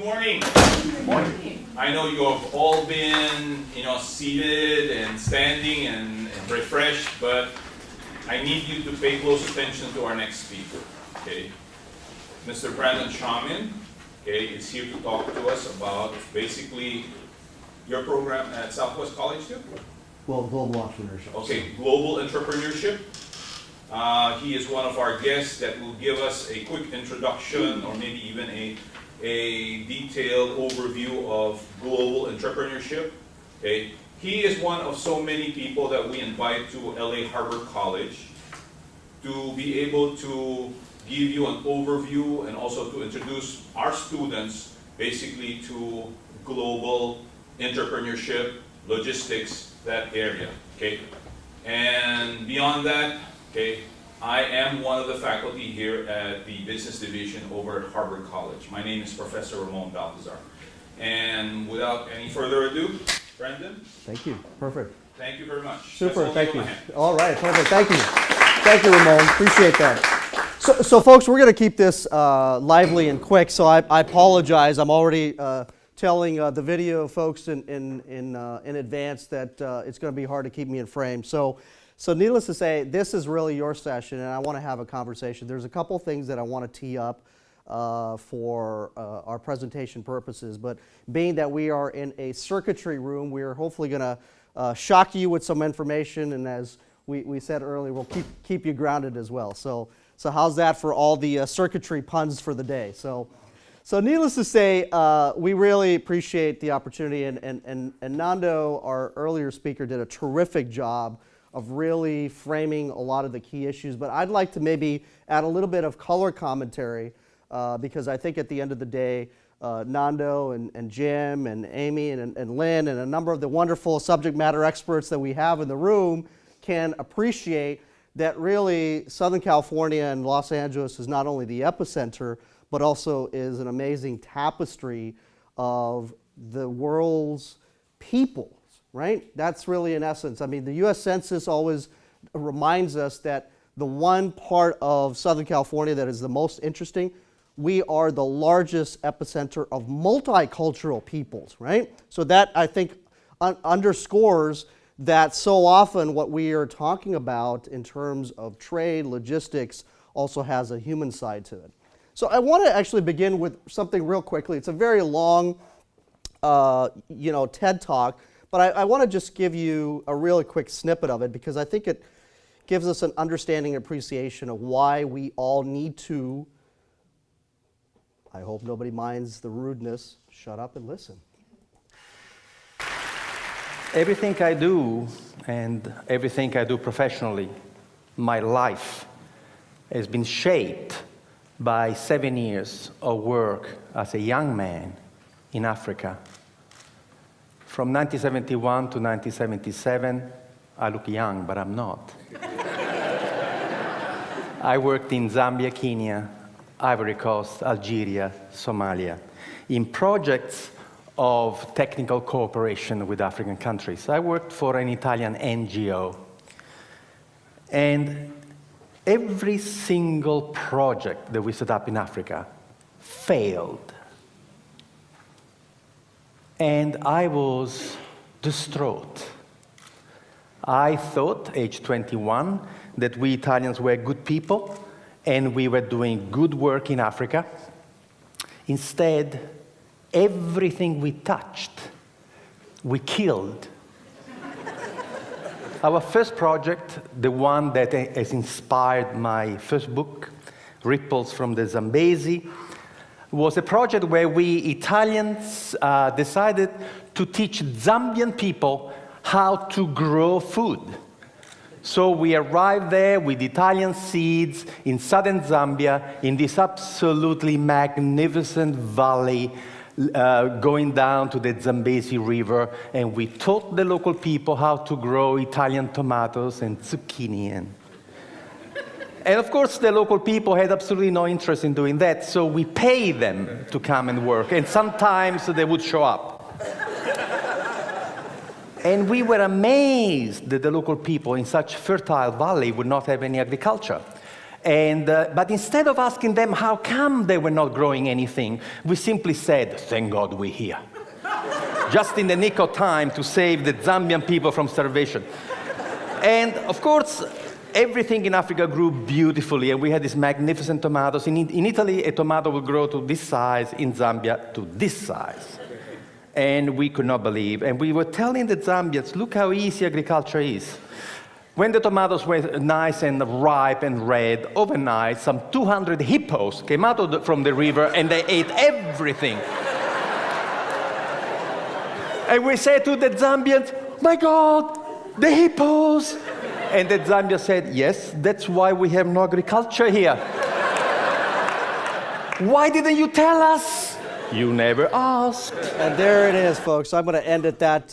morning. Morning. I know you have all been, seated and standing and refreshed, but I need you to pay close attention to our next speaker. Okay, Mr. Brandon Shamim, is here to talk to us about basically your program at Southwest College too. Well, global entrepreneurship. Okay, global entrepreneurship. He is one of our guests that will give us a quick introduction or maybe even a detailed overview of global entrepreneurship. Okay. He is one of so many people that we invite to LA Harbor College to be able to give you an overview and also to introduce our students basically to global entrepreneurship, logistics, that area. Okay. And beyond that, okay, I am one of the faculty here at the Business Division over at Harvard College. My name is Professor Ramon Balthazar. And without any further ado, Brandon. Thank you. Perfect. Thank you very much. Super. Thank you. All right. Perfect. Thank you. Thank you, Ramon. Appreciate that. So folks, we're going to keep this lively and quick. So I apologize. I'm already telling the video folks in advance that it's going to be hard to keep me in frame. So needless to say, this is really your session, and I want to have a conversation. There's a couple things that I want to tee up for our presentation purposes, but being that we are in a circuitry room, we're hopefully going to shock you with some information, and as we said earlier, we'll keep you grounded as well. So how's that for all the circuitry puns for the day? So needless to say, we really appreciate the opportunity, and Nando, our earlier speaker, did a terrific job of really framing a lot of the key issues. But I'd like to maybe add a little bit of color commentary because I think at the end of the day, Nando and Jim and Amy and Lynn and a number of the wonderful subject matter experts that we have in the room can appreciate that really Southern California and Los Angeles is not only the epicenter, but also is an amazing tapestry of the world's people. Right? That's really in essence. I mean, the U.S. Census always reminds us that the one part of Southern California that is the most interesting, we are the largest epicenter of multicultural peoples, right? So that, I think, underscores that so often what we are talking about in terms of trade, logistics, also has a human side to it. So I want to actually begin with something real quickly. It's a very long, TED Talk, but I want to just give you a really quick snippet of it because I think it gives us an understanding and appreciation of why we all need to, I hope nobody minds the rudeness, shut up and listen. Everything I do and everything I do professionally, my life has been shaped by 7 years of work as a young man in Africa. From 1971 to 1977, I look young, but I'm not. I worked in Zambia, Kenya, Ivory Coast, Algeria, Somalia, in projects of technical cooperation with African countries. I worked for an Italian NGO. And every single project that we set up in Africa failed. And I was distraught. I thought, age 21, that we Italians were good people and we were doing good work in Africa. Instead, everything we touched, we killed. Our first project, the one that has inspired my first book, Ripples from the Zambezi, was a project where we Italians decided to teach Zambian people how to grow food. So we arrived there with Italian seeds in southern Zambia, in this absolutely magnificent valley, going down to the Zambezi River, and we taught the local people how to grow Italian tomatoes and zucchini. And of course, the local people had absolutely no interest in doing that, so we paid them to come and work, and sometimes they would show up. And we were amazed that the local people in such fertile valley would not have any agriculture. But instead of asking them how come they were not growing anything, we simply said, thank God we're here. Just in the nick of time to save the Zambian people from starvation. And of course, everything in Africa grew beautifully, and we had these magnificent tomatoes. In Italy, a tomato will grow to this size, in Zambia, to this size. And we could not believe. And we were telling the Zambians, look how easy agriculture is. When the tomatoes were nice and ripe and red, overnight, some 200 hippos came out from the river, and they ate everything. And we said to the Zambians, my God, the hippos! And the Zambia said, yes, that's why we have no agriculture here. Why didn't you tell us? You never asked. And there it is, folks. I'm going to end at that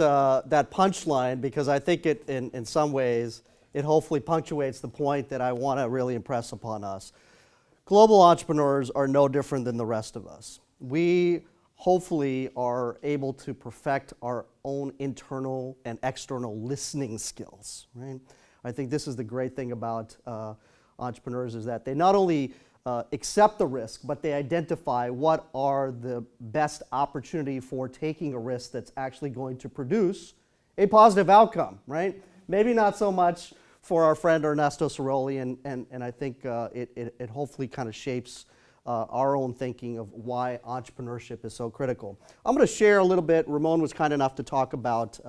punchline, because I think it, in some ways, it hopefully punctuates the point that I want to really impress upon us. Global entrepreneurs are no different than the rest of us. We hopefully are able to perfect our own internal and external listening skills, right? I think this is the great thing about entrepreneurs, is that they not only accept the risk, but they identify what are the best opportunity for taking a risk that's actually going to produce a positive outcome, right? Maybe not so much for our friend Ernesto Ciroli, and I think it hopefully kind of shapes our own thinking of why entrepreneurship is so critical. I'm going to share a little bit. Ramon was kind enough to talk about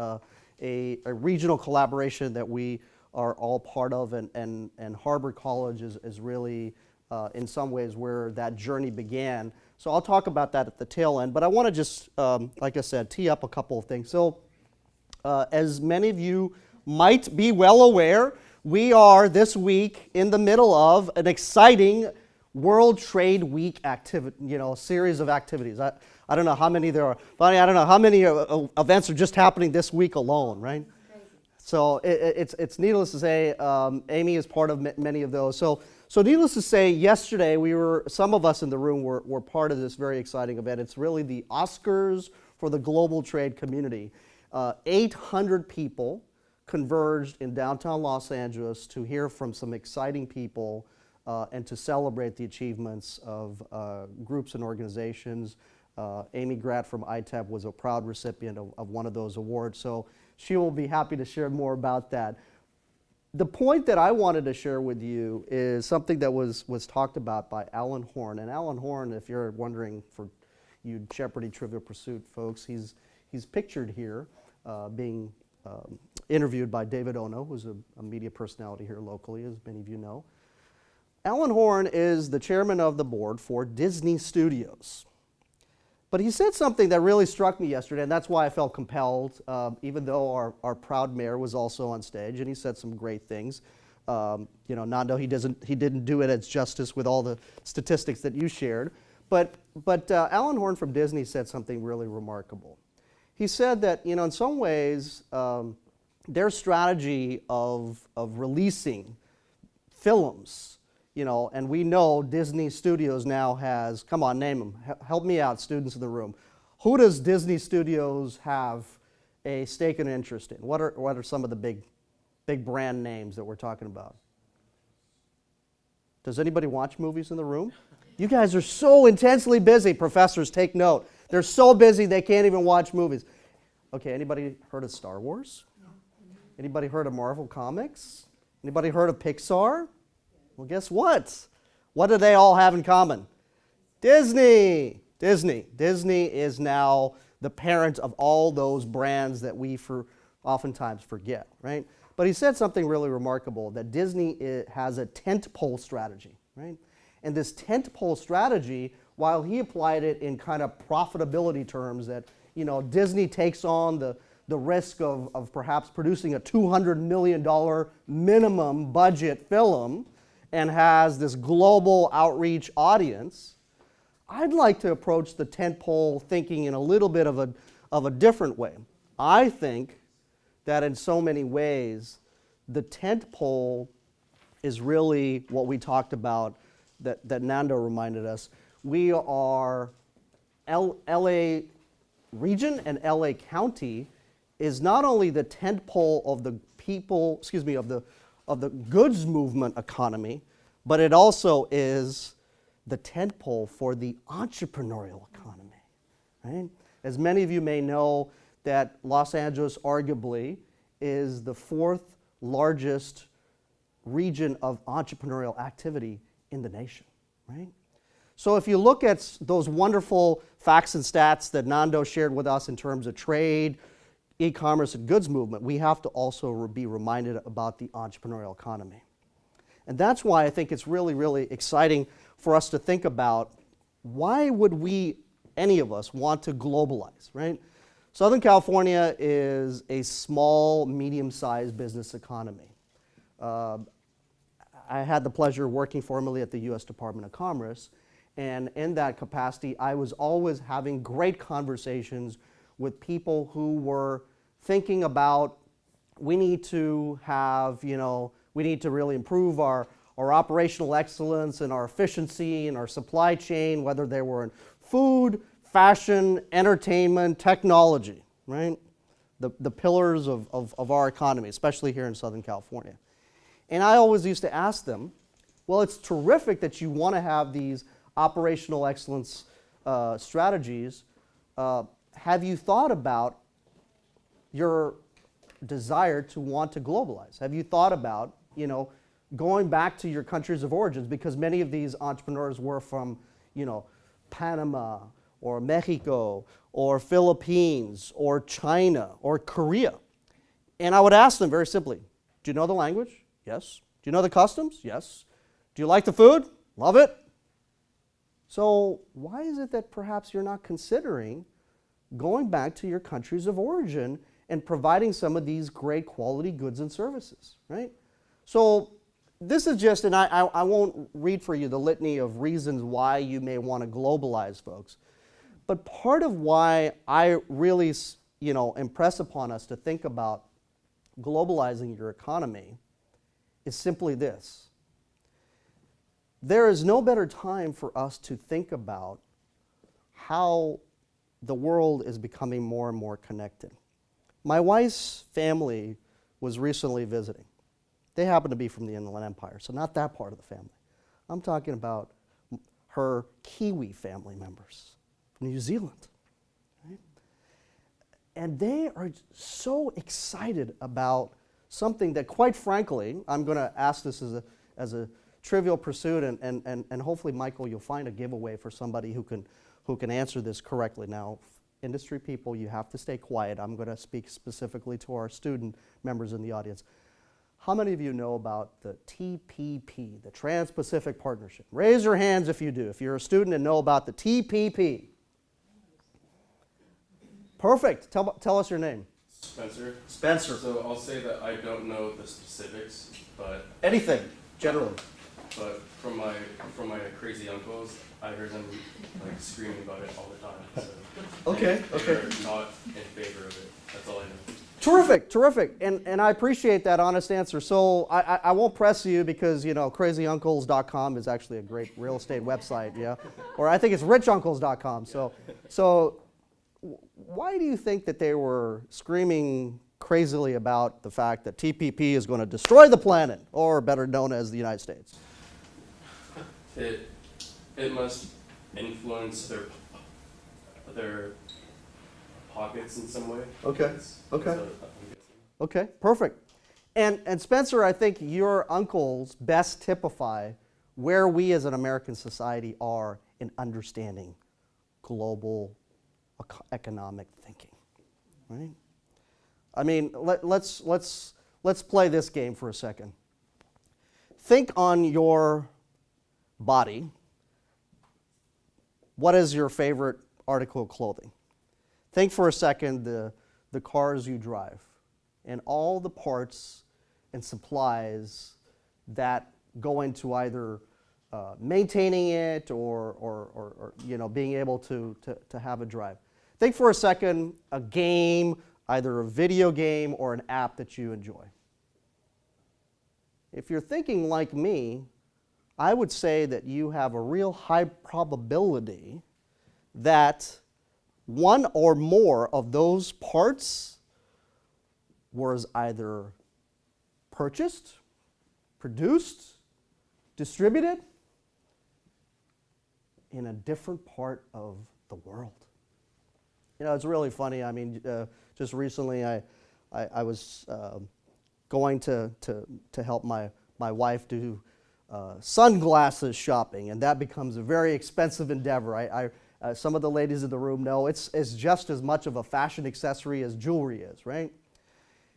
a regional collaboration that we are all part of, and Harvard College is really, in some ways, where that journey began. So I'll talk about that at the tail end, but I want to just, like I said, tee up a couple of things. So as many of you might be well aware, we are this week in the middle of an exciting World Trade Week activity, series of activities. I don't know how many there are. Bonnie, I don't know how many events are just happening this week alone, right? Crazy. So it's needless to say, Amy is part of many of those. So needless to say, yesterday some of us in the room were part of this very exciting event. It's really the Oscars for the global trade community. 800 people converged in downtown Los Angeles to hear from some exciting people and to celebrate the achievements of groups and organizations. Amy Gratt from ITEP was a proud recipient of one of those awards, so she will be happy to share more about that. The point that I wanted to share with you is something that was talked about by Alan Horn. And Alan Horn, if you're wondering, for you Jeopardy Trivia Pursuit folks, he's pictured here being interviewed by David Ono, who's a media personality here locally, as many of you know. Alan Horn is the chairman of the board for Disney Studios. But he said something that really struck me yesterday, and that's why I felt compelled, even though our proud mayor was also on stage, and he said some great things. Nando, he didn't do it as justice with all the statistics that you shared. But Alan Horn from Disney said something really remarkable. He said that, in some ways, their strategy of releasing films, and we know Disney Studios now has, come on, name them. Help me out, students in the room. Who does Disney Studios have a stake and interest in? What are some of the big brand names that we're talking about? Does anybody watch movies in the room? You guys are so intensely busy. Professors, take note. They're so busy they can't even watch movies. Okay, anybody heard of Star Wars? Anybody heard of Marvel Comics? Anybody heard of Pixar? Well, guess what? What do they all have in common? Disney. Disney is now the parent of all those brands that we oftentimes forget, right? But he said something really remarkable, that Disney has a tentpole strategy, right? And this tentpole strategy, while he applied it in kind of profitability terms, that Disney takes on the risk of perhaps producing a $200 million minimum budget film and has this global outreach audience, I'd like to approach the tentpole thinking in a little bit of a different way. I think that in so many ways, the tentpole is really what we talked about, that Nando reminded us. We are LA region and LA County is not only the tentpole of the people, of the goods movement economy, but it also is the tentpole for the entrepreneurial economy, right? As many of you may know, that Los Angeles arguably is the fourth largest region of entrepreneurial activity in the nation, right? So if you look at those wonderful facts and stats that Nando shared with us in terms of trade, e-commerce, and goods movement, we have to also be reminded about the entrepreneurial economy. And that's why I think it's really, really exciting for us to think about why would we, any of us, want to globalize, right? Southern California is a small, medium-sized business economy. I had the pleasure of working formerly at the U.S. Department of Commerce, and in that capacity, I was always having great conversations with people who were thinking about, we need to have, we need to really improve our operational excellence and our efficiency and our supply chain, whether they were in food, fashion, entertainment, technology, right? The pillars of our economy, especially here in Southern California. And I always used to ask them, well, it's terrific that you want to have these operational excellence strategies. Have you thought about your desire to want to globalize? Have you thought about, going back to your countries of origins? Because many of these entrepreneurs were from, Panama or Mexico or Philippines or China or Korea. And I would ask them very simply, do you know the language? Yes. Do you know the customs? Yes. Do you like the food? Love it. So why is it that perhaps you're not considering going back to your countries of origin and providing some of these great quality goods and services, right? So this is just, and I won't read for you the litany of reasons why you may want to globalize, folks. But part of why I really, impress upon us to think about globalizing your economy is simply this. There is no better time for us to think about how the world is becoming more and more connected. My wife's family was recently visiting. They happen to be from the Inland Empire, so not that part of the family. I'm talking about her Kiwi family members from New Zealand. Right? And they are so excited about something that, quite frankly, I'm going to ask this as a trivial pursuit, and hopefully, Michael, you'll find a giveaway for somebody who can answer this correctly. Now, industry people, you have to stay quiet. I'm going to speak specifically to our student members in the audience. How many of you know about the TPP, the Trans-Pacific Partnership? Raise your hands if you do, if you're a student and know about the TPP. Perfect. Tell us your name. Spencer. Spencer. So I'll say that I don't know the specifics, but Anything, generally. but from my crazy uncles, I heard them like screaming about it all the time. So Okay. they're not in favor of it. That's all I know. Terrific. And I appreciate that honest answer. So I won't press you because, crazyuncles.com is actually a great real estate website, yeah? Or I think it's richuncles.com. So why do you think that they were screaming crazily about the fact that TPP is going to destroy the planet, or better known as the United States? It must influence their pockets in some way. Okay. That's Okay. what I'm guessing. Okay, perfect. And Spencer, I think your uncles best typify where we as an American society are in understanding global economic thinking, right? I mean, let's play this game for a second. Think on your body. What is your favorite article of clothing? Think for a second the cars you drive and all the parts and supplies that go into either maintaining it or being able to have a drive. Think for a second a game, either a video game or an app that you enjoy. If you're thinking like me, I would say that you have a real high probability that one or more of those parts was either purchased, produced, distributed in a different part of the world. You know, it's really funny. I mean, just recently I was going to help my wife do sunglasses shopping, and that becomes a very expensive endeavor. Some of the ladies in the room know it's just as much of a fashion accessory as jewelry is, right?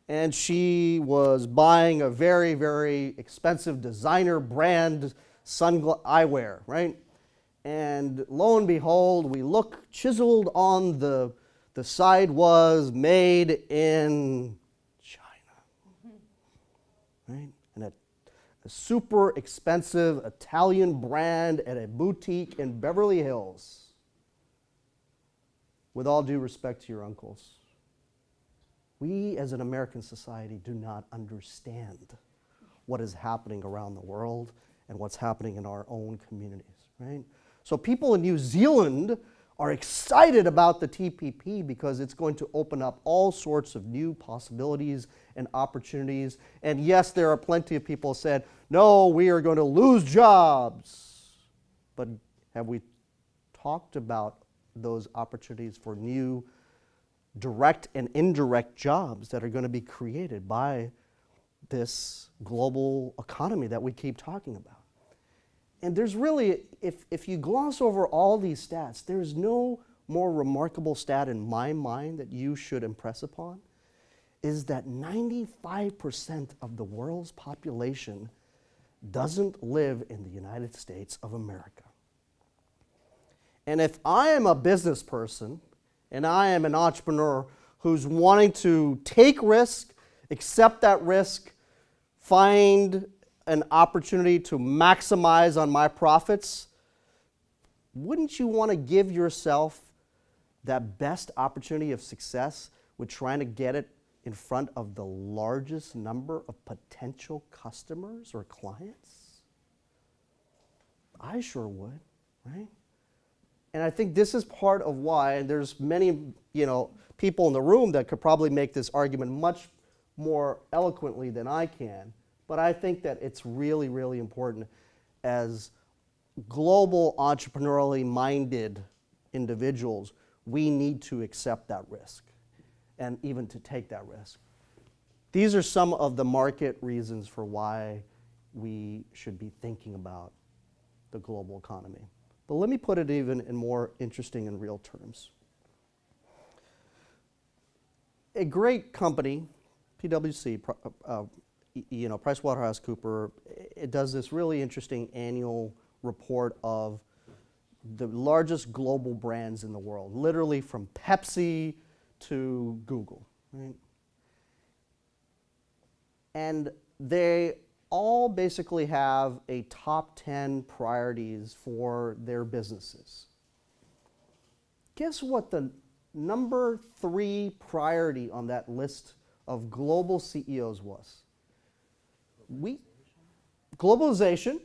And she was buying a very, very expensive designer brand eyewear, right? And lo and behold, we look, chiseled on the side was made in China, right? And a super expensive Italian brand at a boutique in Beverly Hills. With all due respect to your uncles, we as an American society do not understand what is happening around the world and what's happening in our own communities, right? So people in New Zealand are excited about the TPP because it's going to open up all sorts of new possibilities and opportunities. And yes, there are plenty of people who said, no, we are going to lose jobs. But have we talked about those opportunities for new direct and indirect jobs that are going to be created by this global economy that we keep talking about? And there's really, if you gloss over all these stats, there's no more remarkable stat in my mind that you should impress upon, is that 95% of the world's population doesn't live in the United States of America. And if I am a business person and I am an entrepreneur who's wanting to take risk, accept that risk, find an opportunity to maximize on my profits, wouldn't you want to give yourself that best opportunity of success with trying to get it in front of the largest number of potential customers or clients? I sure would, right? And I think this is part of why, and there's many, people in the room that could probably make this argument much more eloquently than I can, but I think that it's really, really important as global entrepreneurially minded individuals, we need to accept that risk and even to take that risk. These are some of the market reasons for why we should be thinking about the global economy. But let me put it even in more interesting and real terms. A great company, PwC, PricewaterhouseCoopers, it does this really interesting annual report of the largest global brands in the world, literally from Pepsi to Google, right? And they all basically have a top 10 priorities for their businesses. Guess what the number 3 priority on that list of global CEOs was? Globalization,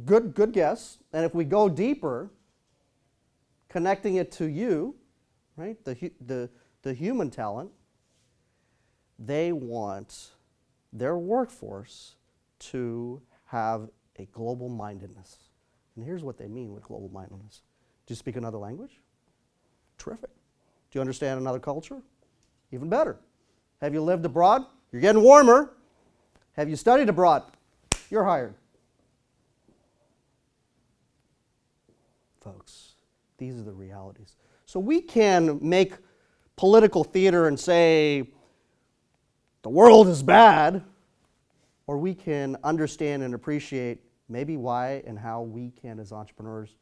good guess. And if we go deeper, connecting it to you, right, the human talent, they want their workforce to have a global mindedness. And here's what they mean with global mindedness. Do you speak another language? Terrific. Do you understand another culture? Even better. Have you lived abroad? You're getting warmer. Have you studied abroad? You're hired. Folks, these are the realities. So we can make political theater and say the world is bad, or we can understand and appreciate maybe why and how we can, as entrepreneurs,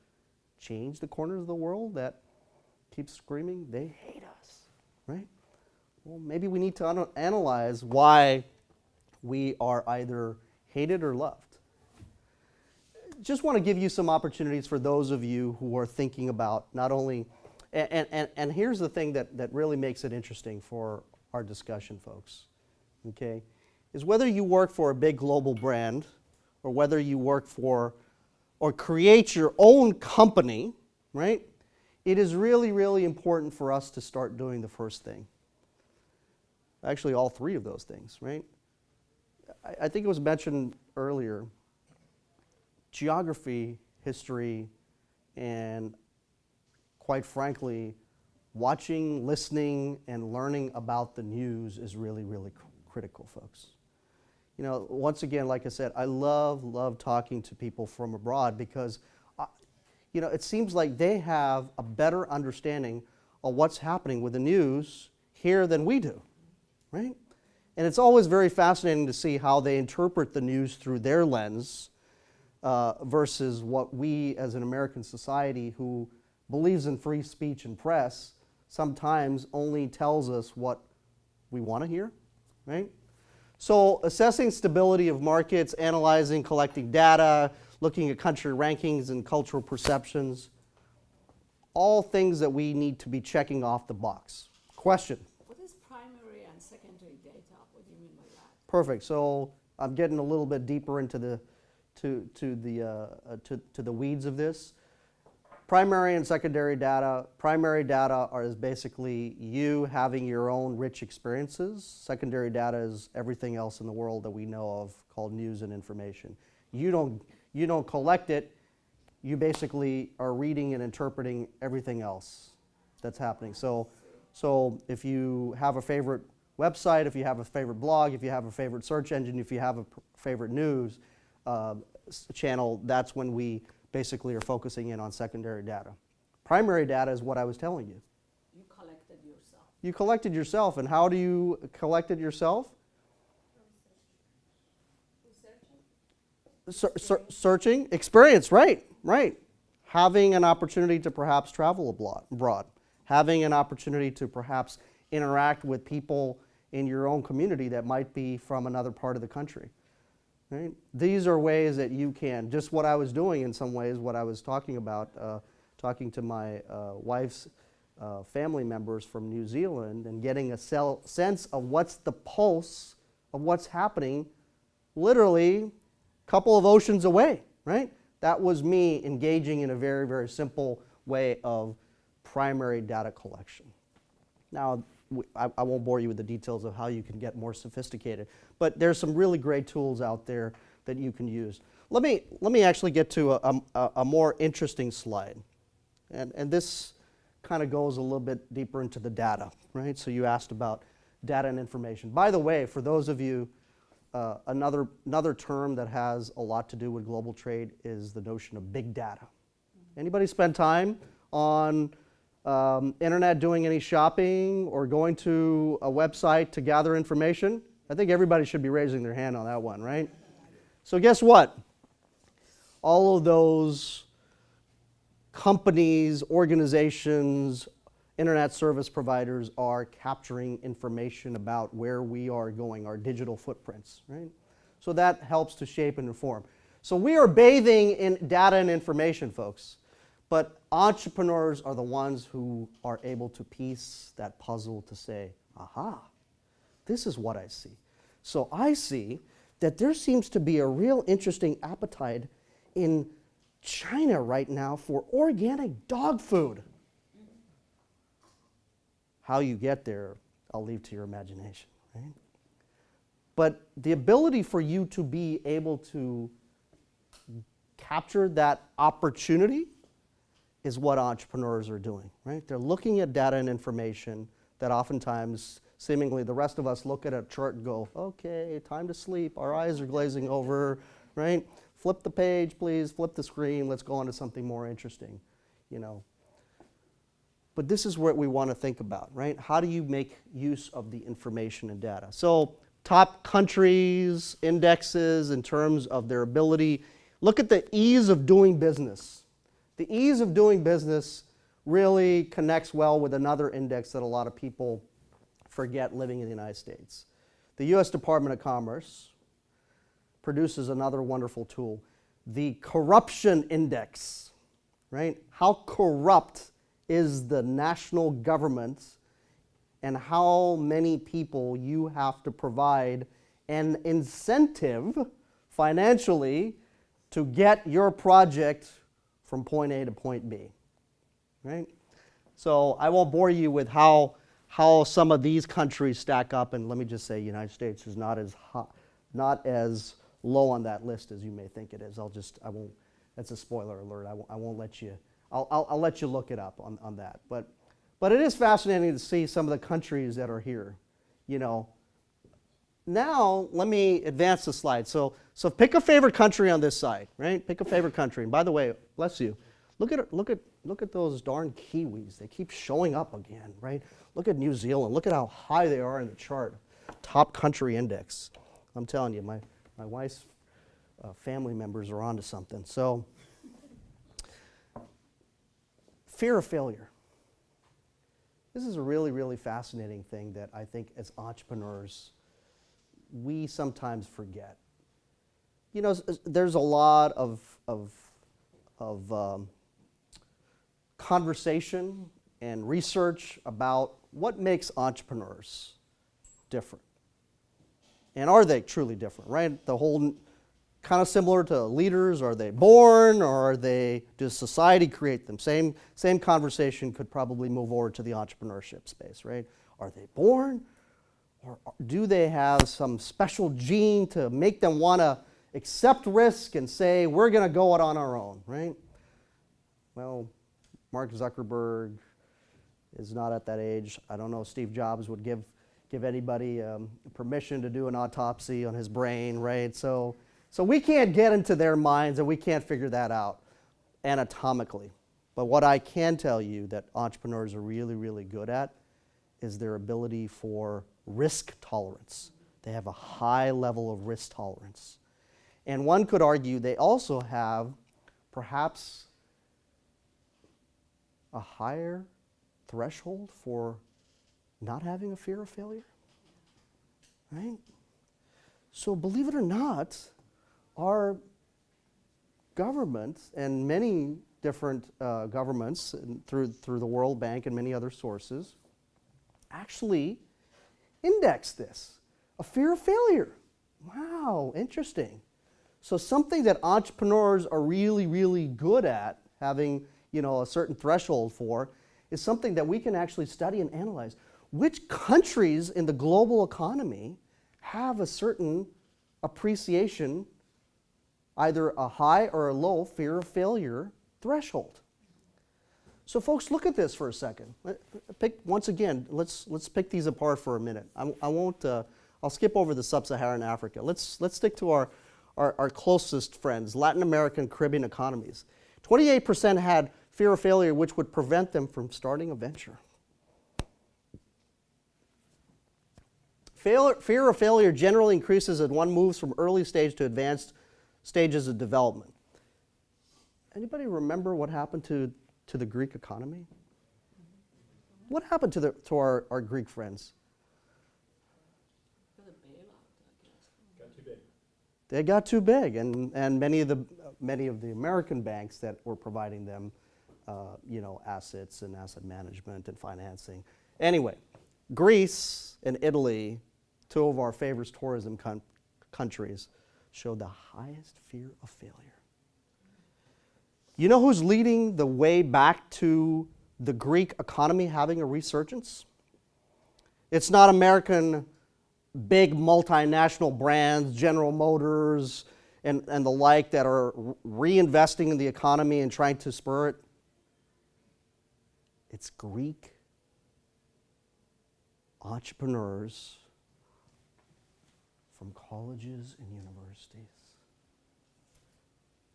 change the corners of the world that keep screaming they hate us, right? Well, maybe we need to analyze why we are either hated or loved. Just want to give you some opportunities for those of you who are thinking about not only, and here's the thing that really makes it interesting for our discussion, folks, okay, is whether you work for a big global brand or whether you work for or create your own company, right? It is really, really important for us to start doing the first thing. Actually, all 3 of those things, right? I think it was mentioned earlier. geography, history, and quite frankly, watching, listening, and learning about the news is really, really critical, folks. You know, once again, like I said, I love talking to people from abroad because, you know, it seems like they have a better understanding of what's happening with the news here than we do, right? And it's always very fascinating to see how they interpret the news through their lens versus what we as an American society who believes in free speech and press sometimes only tells us what we want to hear, right? So assessing stability of markets, analyzing, collecting data, looking at country rankings and cultural perceptions, all things that we need to be checking off the box. Question? What is primary and secondary data? What do you mean by that? Perfect. So I'm getting a little bit deeper into the to the weeds of this. Primary and secondary data. Primary data is basically you having your own rich experiences. Secondary data is everything else in the world that we know of called news and information. You don't collect it. You basically are reading and interpreting everything else that's happening. So if you have a favorite website, if you have a favorite blog, if you have a favorite search engine, if you have a favorite news channel, that's when we basically are focusing in on secondary data. Primary data is what I was telling you. You collected yourself. You collected yourself, and how do you collect it yourself? Searching, experience, right. Having an opportunity to perhaps travel abroad, having an opportunity to perhaps interact with people in your own community that might be from another part of the country. Right? These are ways that you can, just what I was doing in some ways, what I was talking about, talking to my wife's family members from New Zealand and getting a sense of what's the pulse of what's happening literally a couple of oceans away, right? That was me engaging in a very, very simple way of primary data collection. Now, I won't bore you with the details of how you can get more sophisticated, but there's some really great tools out there that you can use. Let me actually get to a more interesting slide, and this kind of goes a little bit deeper into the data, right? So you asked about data and information. By the way, for those of you, another term that has a lot to do with global trade is the notion of big data. Anybody spend time on internet doing any shopping or going to a website to gather information? I think everybody should be raising their hand on that one, right? So guess what? All of those companies, organizations, internet service providers are capturing information about where we are going, our digital footprints, right? So that helps to shape and inform. So we are bathing in data and information, folks. But entrepreneurs are the ones who are able to piece that puzzle to say, aha, this is what I see. So I see that there seems to be a real interesting appetite in China right now for organic dog food. How you get there, I'll leave to your imagination, right? But the ability for you to be able to capture that opportunity is what entrepreneurs are doing, right? They're looking at data and information that oftentimes, seemingly, the rest of us look at a chart and go, okay, time to sleep, our eyes are glazing over, right? Flip the page, please, flip the screen, let's go on to something more interesting, you know. But this is what we want to think about, right? How do you make use of the information and data? So top countries, indexes in terms of their ability. Look at the ease of doing business. The ease of doing business really connects well with another index that a lot of people forget living in the United States. The U.S. Department of Commerce produces another wonderful tool, the corruption index, right? How corrupt is the national government and how many people you have to provide an incentive financially to get your project from point A to point B, right? So I won't bore you with how some of these countries stack up, and let me just say, the United States is not as low on that list as you may think it is. That's a spoiler alert. I won't let you. I'll let you look it up on that. But it is fascinating to see some of the countries that are here. You know. Now let me advance the slide. So pick a favorite country on this side, right? Pick a favorite country. And by the way, bless you. Look at those darn Kiwis. They keep showing up again, right? Look at New Zealand. Look at how high they are in the chart. Top country index. I'm telling you, my wife's family members are onto something. So, fear of failure. This is a really, really fascinating thing that I think as entrepreneurs, we sometimes forget. You know, there's a lot of conversation and research about what makes entrepreneurs different. And are they truly different, right? The whole kind of similar to leaders. Are they born, or does society create them? Same conversation could probably move over to the entrepreneurship space, right? Are they born? Or do they have some special gene to make them want to accept risk and say, we're going to go it on our own, right? Well, Mark Zuckerberg is not at that age. I don't know if Steve Jobs would give anybody permission to do an autopsy on his brain, right? So we can't get into their minds, and we can't figure that out anatomically. But what I can tell you that entrepreneurs are really, really good at is their ability for risk tolerance. They have a high level of risk tolerance. And one could argue they also have perhaps a higher threshold for not having a fear of failure, right? So believe it or not, our government and many different governments through the World Bank and many other sources actually index this, a fear of failure. Wow, interesting. So something that entrepreneurs are really, really good at having, you know, a certain threshold for is something that we can actually study and analyze. Which countries in the global economy have a certain appreciation, either a high or a low fear of failure threshold? So folks, look at this for a second. Once again, let's pick these apart for a minute. I'll skip over the sub-Saharan Africa. Let's stick to our closest friends, Latin American, Caribbean economies. 28% had fear of failure, which would prevent them from starting a venture. Fear of failure generally increases as one moves from early stage to advanced stages of development. Anybody remember what happened to the Greek economy? What happened to our Greek friends? Got too big. They got too big, and many of the American banks that were providing them, assets and asset management and financing. Anyway, Greece and Italy, two of our favorite tourism countries, showed the highest fear of failure. You know who's leading the way back to the Greek economy having a resurgence? It's not American big multinational brands, General Motors and the like, that are reinvesting in the economy and trying to spur it. It's Greek entrepreneurs from colleges and universities.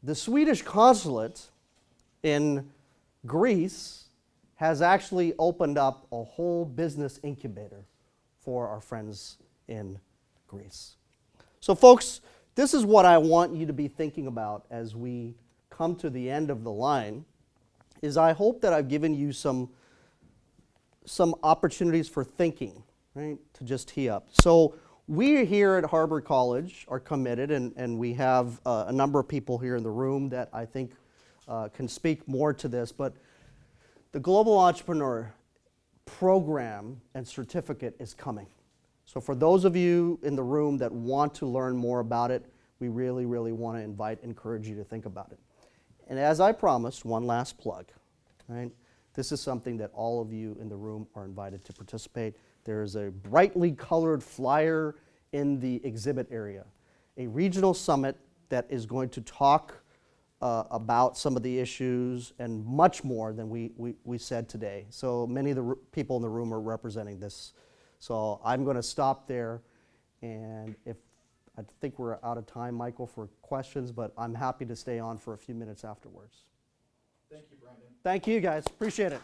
The Swedish consulate in Greece has actually opened up a whole business incubator for our friends in Greece. So folks, this is what I want you to be thinking about as we come to the end of the line, is I hope that I've given you some opportunities for thinking, right, to just tee up. So we here at Harvard College are committed, and we have a number of people here in the room that I think can speak more to this, but the Global Entrepreneur program and certificate is coming. So for those of you in the room that want to learn more about it, we really, really want to encourage you to think about it. And as I promised, one last plug, right? This is something that all of you in the room are invited to participate. There is a brightly colored flyer in the exhibit area, a regional summit that is going to talk about some of the issues and much more than we said today. So many of the people in the room are representing this. So I'm going to stop there, and if I think we're out of time, Michael, for questions, but I'm happy to stay on for a few minutes afterwards. Thank you, Brandon. Thank you, guys. Appreciate it.